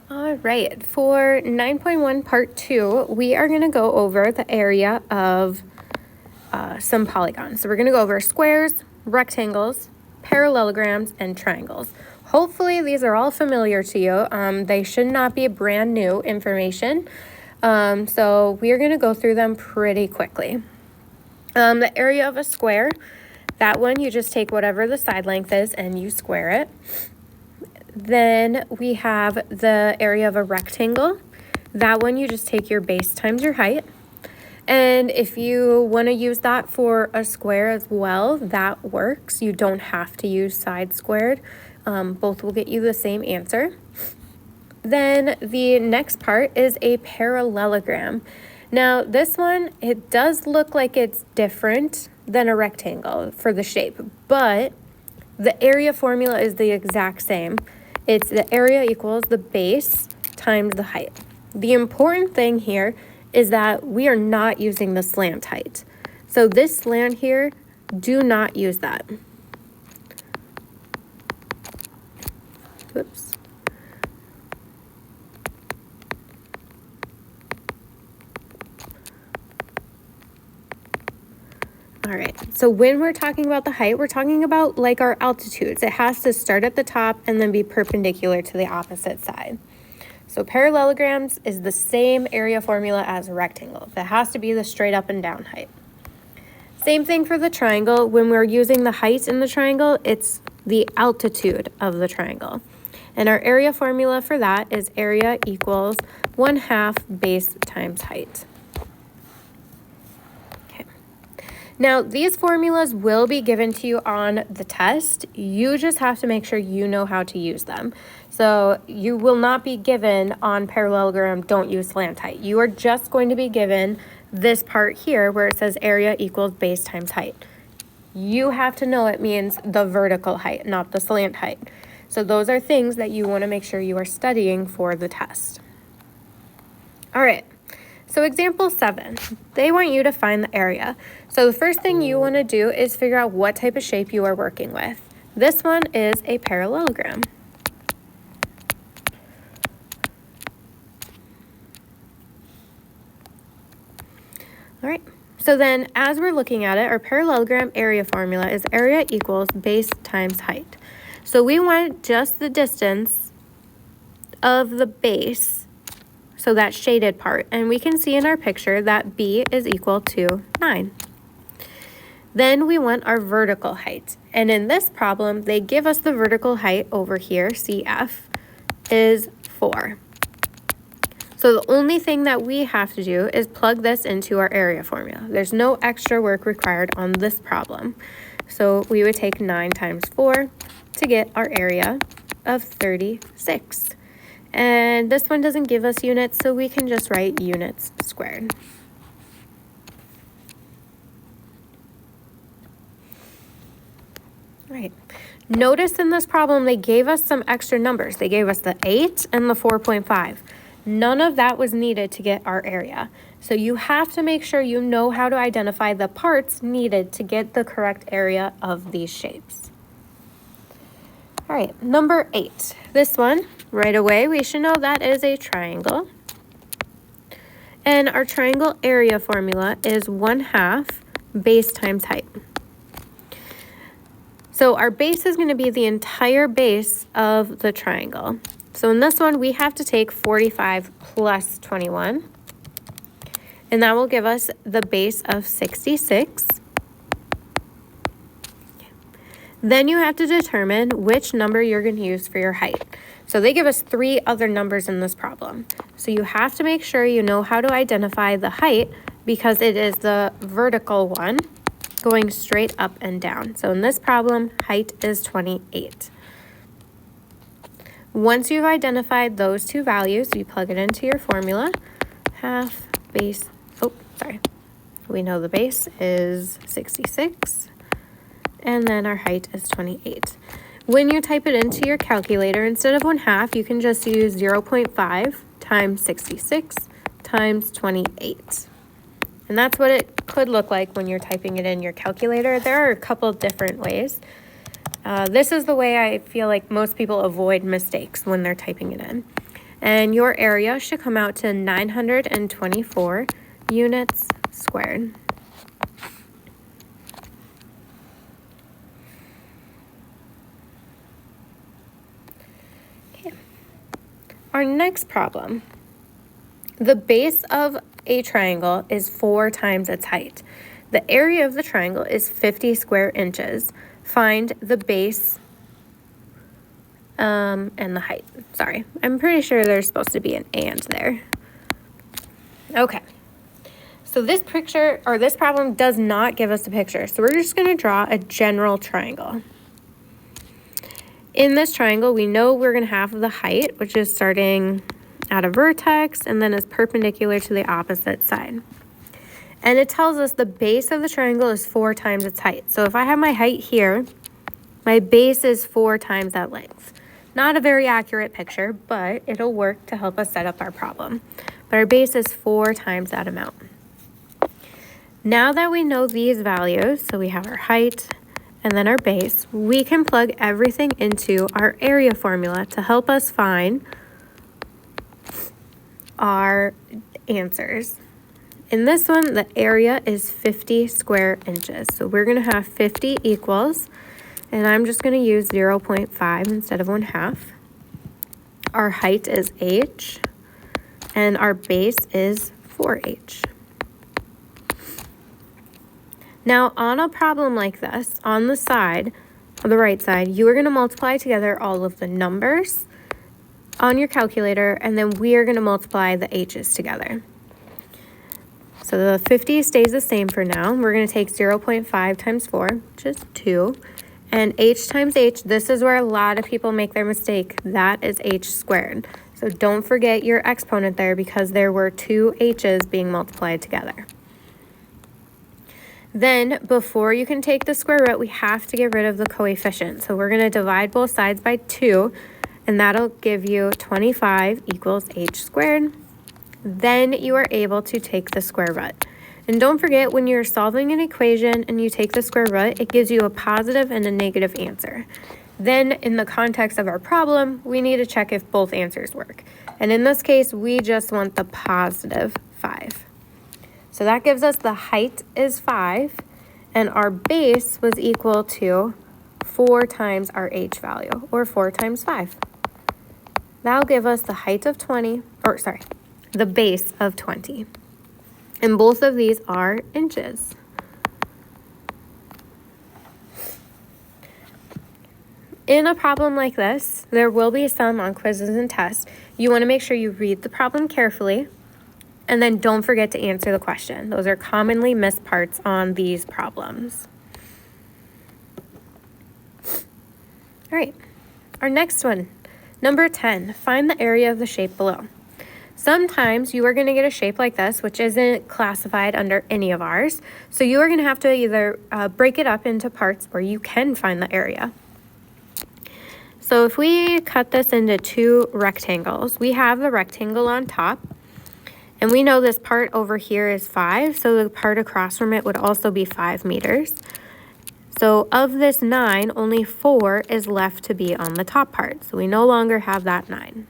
All right, for 9.1 part 2, we are going to go over the area of some polygons. So we're going to go over squares, rectangles, parallelograms, and triangles. Hopefully these are all familiar to you. They should not be brand new information. So we are going to go through them pretty quickly. The area of a square, that one you just take whatever the side length is and you square it. Then we have the area of a rectangle. That one you just take your base times your height. And if you want to use that for a square as well, that works. You don't have to use side squared. Both will get you the same answer. Then the next part is a parallelogram. Now this one, it does look like it's different than a rectangle for the shape, but the area formula is the exact same. It's the area equals the base times the height. The important thing here is that we are not using the slant height. So this slant here, do not use that. Whoops. All right, so when we're talking about the height, we're talking about like our altitudes. It has to start at the top and then be perpendicular to the opposite side. So parallelograms is the same area formula as a rectangle. That has to be the straight up and down height. Same thing for the triangle. When we're using the height in the triangle, it's the altitude of the triangle. And our area formula for that is area equals 1/2 base times height. Now, these formulas will be given to you on the test. You just have to make sure you know how to use them. So you will not be given on parallelogram, don't use slant height. You are just going to be given this part here where it says area equals base times height. You have to know it means the vertical height, not the slant height. So those are things that you want to make sure you are studying for the test. All right. So example 7, they want you to find the area. So the first thing you want to do is figure out what type of shape you are working with. This one is a parallelogram. All right, so then as we're looking at it, our parallelogram area formula is area equals base times height. So we want just the distance of the base, so that shaded part, and we can see in our picture that B is equal to 9. Then we want our vertical height, and in this problem, they give us the vertical height over here, CF, is 4. So the only thing that we have to do is plug this into our area formula. There's no extra work required on this problem. So we would take 9 times 4 to get our area of 36. And this one doesn't give us units, so we can just write units squared. Right. Notice in this problem, they gave us some extra numbers. They gave us the 8 and the 4.5. None of that was needed to get our area. So you have to make sure you know how to identify the parts needed to get the correct area of these shapes. All right, number 8. This one, right away, we should know that is a triangle. And our triangle area formula is 1/2 base times height. So our base is going to be the entire base of the triangle. So in this one, we have to take 45 plus 21. And that will give us the base of 66. Then you have to determine which number you're going to use for your height. So they give us 3 other numbers in this problem. So you have to make sure you know how to identify the height because it is the vertical one going straight up and down. So in this problem, height is 28. Once you've identified those 2 values, you plug it into your formula. Half base, we know the base is 66. And then our height is 28. When you type it into your calculator, instead of 1/2, you can just use 0.5 times 66 times 28. And that's what it could look like when you're typing it in your calculator. There are a couple different ways. This is the way I feel like most people avoid mistakes when they're typing it in. And your area should come out to 924 units squared. Okay. Our next problem. The base of a triangle is 4 times its height. The area of the triangle is 50 square inches. Find the base and the height. Sorry, I'm pretty sure there's supposed to be an and there. Okay, so this picture, or this problem, does not give us a picture. So we're just going to draw a general triangle. In this triangle, we know we're going to have the height, which is starting at a vertex and then is perpendicular to the opposite side. And it tells us the base of the triangle is 4 times its height. So if I have my height here, my base is 4 times that length. Not a very accurate picture, but it'll work to help us set up our problem. But our base is 4 times that amount. Now that we know these values, so we have our height and then our base, we can plug everything into our area formula to help us find our answers. In this one, the area is 50 square inches. So we're going to have 50 equals, and I'm just going to use 0.5 instead of 1/2. Our height is h, and our base is 4h. Now, on a problem like this, on the side, on the right side, you are going to multiply together all of the numbers on your calculator, and then we are going to multiply the h's together. So the 50 stays the same for now. We're going to take 0.5 times 4, which is 2. And h times h, this is where a lot of people make their mistake. That is h squared. So don't forget your exponent there because there were 2 h's being multiplied together. Then, before you can take the square root, we have to get rid of the coefficient. So we're going to divide both sides by 2, and that'll give you 25 equals h squared. Then you are able to take the square root. And don't forget, when you're solving an equation and you take the square root, it gives you a positive and a negative answer. Then, in the context of our problem, we need to check if both answers work. And in this case, we just want the positive 5. So that gives us the height is 5, and our base was equal to 4 times our h value, or 4 times 5. That'll give us the height of 20, or sorry, the base of 20. And both of these are inches. In a problem like this, there will be some on quizzes and tests. You want to make sure you read the problem carefully, and then don't forget to answer the question. Those are commonly missed parts on these problems. All right, our next one, number 10, find the area of the shape below. Sometimes you are going to get a shape like this, which isn't classified under any of ours. So you are going to have to either break it up into parts where you can find the area. So if we cut this into 2 rectangles, we have the rectangle on top, and we know this part over here is 5, so the part across from it would also be 5 meters. So of this 9, only 4 is left to be on the top part, so we no longer have that 9.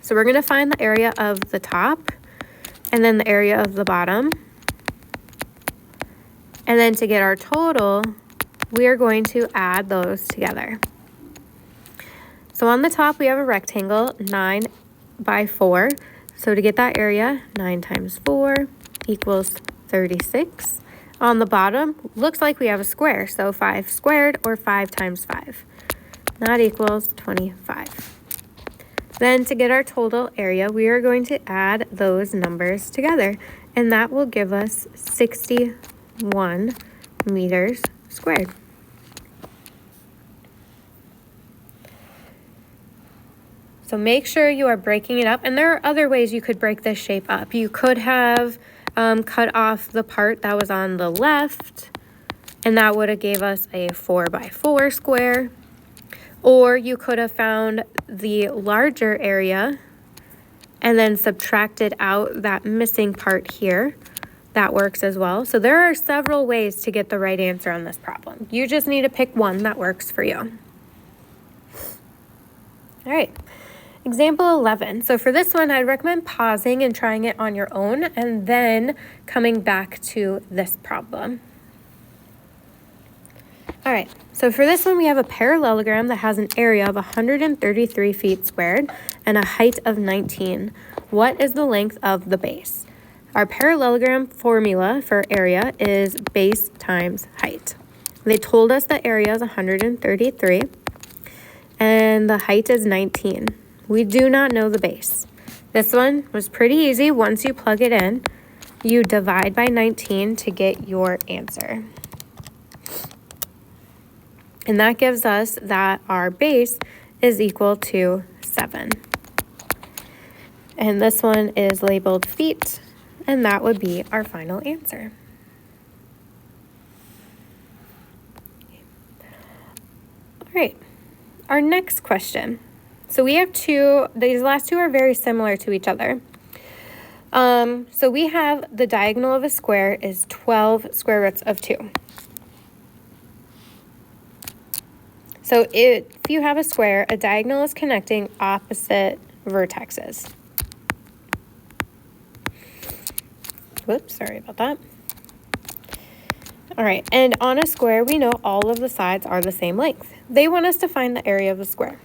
So we're going to find the area of the top, and then the area of the bottom. And then to get our total, we are going to add those together. So on the top, we have a rectangle, 9 by 4. So to get that area, 9 times 4 equals 36. On the bottom, looks like we have a square, so 5 squared, or 5 times 5. That equals 25. Then to get our total area, we are going to add those numbers together, and that will give us 61 meters squared. So make sure you are breaking it up, and there are other ways you could break this shape up. You could have cut off the part that was on the left, and that would have gave us a 4 by 4 square. Or you could have found the larger area and then subtracted out that missing part here. That works as well. So there are several ways to get the right answer on this problem. You just need to pick one that works for you. All right. Example 11. So for this one, I'd recommend pausing and trying it on your own and then coming back to this problem. All right, so for this one, we have a parallelogram that has an area of 133 feet squared and a height of 19. What is the length of the base? Our parallelogram formula for area is base times height. They told us the area is 133 and the height is 19. We do not know the base. This one was pretty easy. Once you plug it in, you divide by 19 to get your answer. And that gives us that our base is equal to 7. And this one is labeled feet, and that would be our final answer. All right, our next question. So we have two, these last two are very similar to each other. So we have the diagonal of a square is 12 square roots of 2. So if you have a square, a diagonal is connecting opposite vertexes. Whoops, sorry about that. All right, and on a square, we know all of the sides are the same length. They want us to find the area of the square.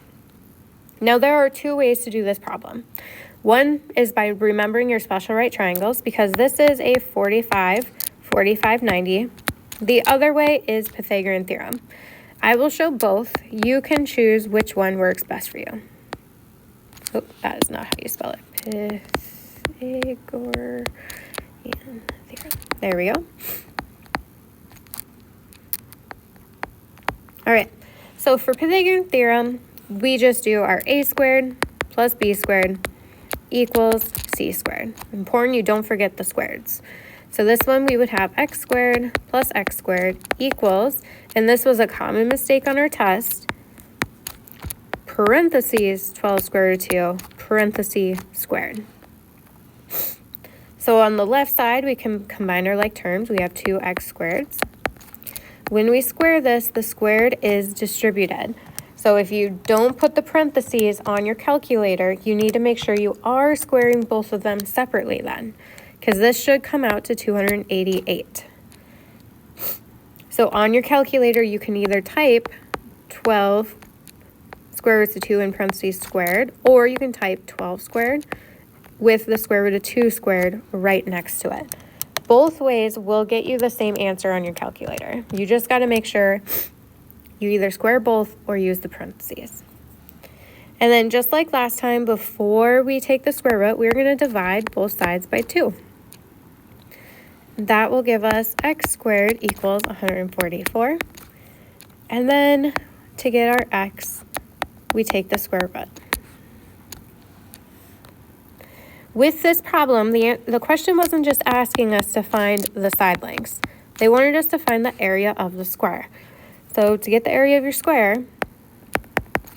Now, there are two ways to do this problem. One is by remembering your special right triangles, because this is a 45, 45, 90. The other way is Pythagorean theorem. I will show both. You can choose which one works best for you. Oh, that is not how you spell it. Pythagorean theorem. There we go. All right, so for Pythagorean theorem, we just do our a squared plus b squared equals c squared. Important you don't forget the squareds. So this one we would have x squared plus x squared equals, and this was a common mistake on our test, parentheses 12 square root of 2, parentheses squared. So on the left side, we can combine our like terms. We have 2x squareds. When we square this, the squared is distributed. So if you don't put the parentheses on your calculator, you need to make sure you are squaring both of them separately then, because this should come out to 288. So on your calculator, you can either type 12 square roots of 2 in parentheses squared, or you can type 12 squared with the square root of 2 squared right next to it. Both ways will get you the same answer on your calculator. You just got to make sure you either square both or use the parentheses. And then just like last time, before we take the square root, we're going to divide both sides by 2. That will give us x squared equals 144. And then to get our x, we take the square root. With this problem, the question wasn't just asking us to find the side lengths. They wanted us to find the area of the square. So to get the area of your square,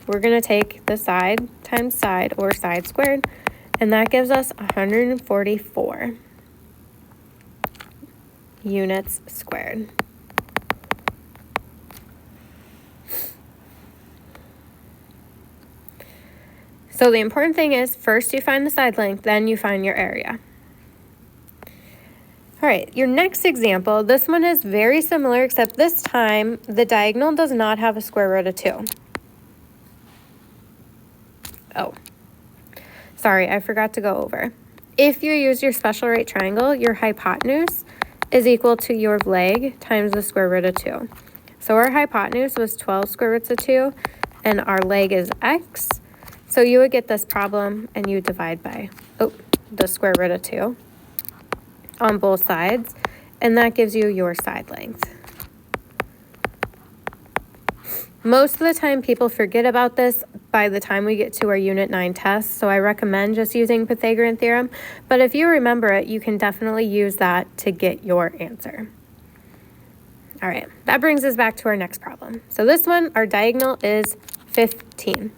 we're going to take the side times side, or side squared, and that gives us 144 units squared. So the important thing is first you find the side length, then you find your area. All right, your next example, this one is very similar, except this time the diagonal does not have a square root of 2. Oh, sorry, I forgot to go over. If you use your special right triangle, your hypotenuse is equal to your leg times the square root of 2. So our hypotenuse was 12 square roots of 2, and our leg is x. So you would get this problem and you divide by the square root of 2 on both sides, and that gives you your side length. Most of the time people forget about this by the time we get to our Unit 9 test, so I recommend just using Pythagorean theorem, but if you remember it, you can definitely use that to get your answer. All right, that brings us back to our next problem. So this one, our diagonal is 15.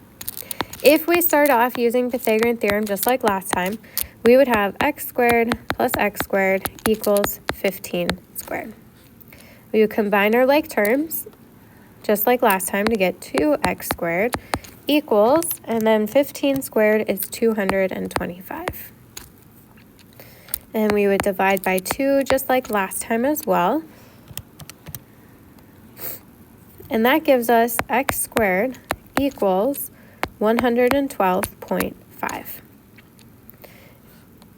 If we start off using Pythagorean theorem just like last time, we would have x squared plus x squared equals 15 squared. We would combine our like terms just like last time to get 2x squared equals, and then 15 squared is 225. And we would divide by 2 just like last time as well. And that gives us x squared equals 112.5.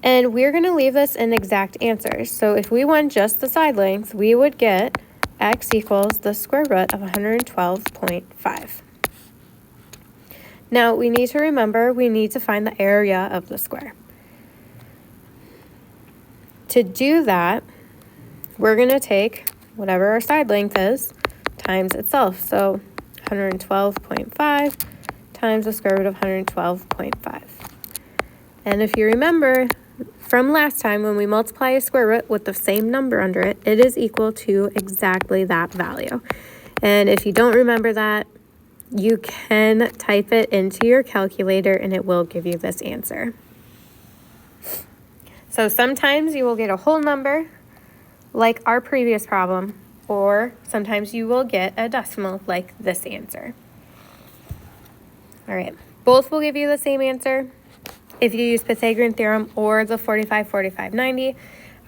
And we're going to leave this in exact answers. So if we want just the side length, we would get x equals the square root of 112.5. Now we need to remember we need to find the area of the square. To do that, we're going to take whatever our side length is times itself. So 112.5 times the square root of 112.5. And if you remember from last time, when we multiply a square root with the same number under it, it is equal to exactly that value. And if you don't remember that, you can type it into your calculator and it will give you this answer. So sometimes you will get a whole number like our previous problem, or sometimes you will get a decimal like this answer. All right, both will give you the same answer. If you use Pythagorean theorem or the 45-45-90,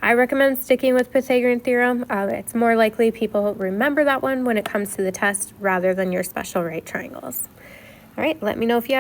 I recommend sticking with Pythagorean theorem. It's more likely people remember that one when it comes to the test rather than your special right triangles. All right, let me know if you have